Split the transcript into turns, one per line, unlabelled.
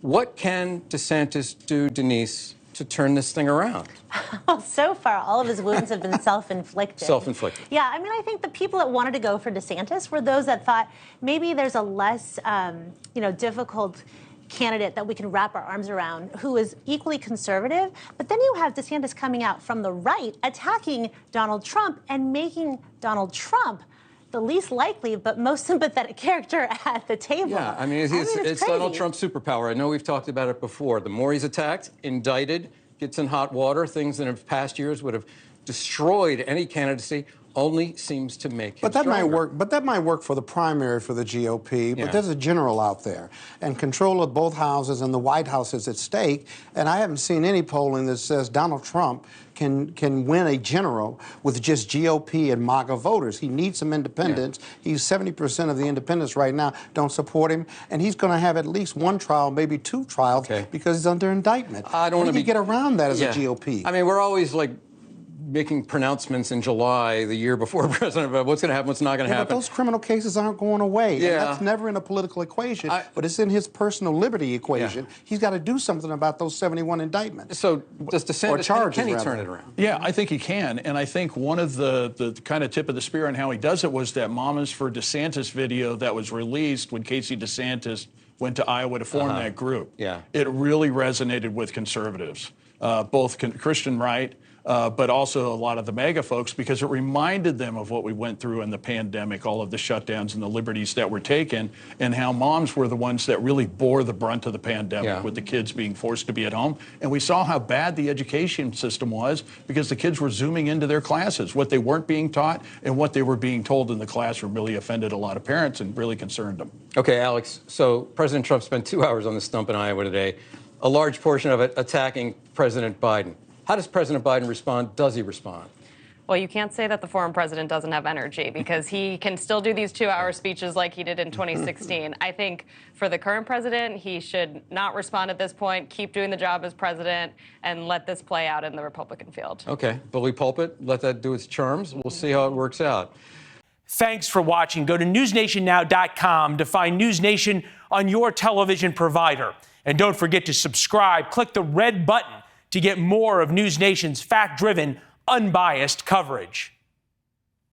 What can DeSantis do, Denise, to turn this thing around?
Well, so far, all of his wounds have been self-inflicted.
Self-inflicted.
Yeah, I mean, I think the people that wanted to go for DeSantis were those that thought maybe there's a less, difficult candidate that we can wrap our arms around who is equally conservative. But then you have DeSantis coming out from the right, attacking Donald Trump and making Donald Trump the least likely but most sympathetic character at the table.
Yeah, I mean, it's Donald Trump's superpower. I know we've talked about it before. The more he's attacked, indicted, gets in hot water, things that in past years would have destroyed any candidacy, only seems to make him stronger.
That might work for the primary for the GOP, but there's a general out there. And control of both houses and the White House is at stake. And I haven't seen any polling that says Donald Trump can win a general with just GOP and MAGA voters. He needs some independents. He's 70% of the independents right now don't support him. And he's going to have at least one trial, maybe two trials, because he's under indictment.
I don't want to
get around that as a GOP.
I mean, we're always like making pronouncements in July, the year before president, about what's going to happen, what's not going to happen.
But those criminal cases aren't going away.
Yeah.
And that's never in a political equation, but it's in his personal liberty equation. Yeah. He's got to do something about those 71 indictments.
So does DeSantis, can he turn it around?
Yeah, I think he can. And I think one of the kind of tip of the spear on how he does it was that Mamas for DeSantis video that was released when Casey DeSantis went to Iowa to form that group.
Yeah.
It really resonated with conservatives, both Christian right, but also a lot of the MAGA folks, because it reminded them of what we went through in the pandemic, all of the shutdowns and the liberties that were taken, and how moms were the ones that really bore the brunt of the pandemic with the kids being forced to be at home. And we saw how bad the education system was because the kids were zooming into their classes. What they weren't being taught and what they were being told in the classroom really offended a lot of parents and really concerned them.
Okay, Alex, so President Trump spent 2 hours on the stump in Iowa today, a large portion of it attacking President Biden. How does President Biden respond? Does he respond?
Well, you can't say that the former president doesn't have energy because he can still do these 2-hour speeches like he did in 2016. I think for the current president, he should not respond at this point, keep doing the job as president, and let this play out in the Republican field.
Okay, bully pulpit, let that do its charms. We'll see how it works out.
Thanks for watching. Go to newsnationnow.com to find News Nation on your television provider. And don't forget to subscribe. Click the red button to get more of News Nation's fact-driven, unbiased coverage.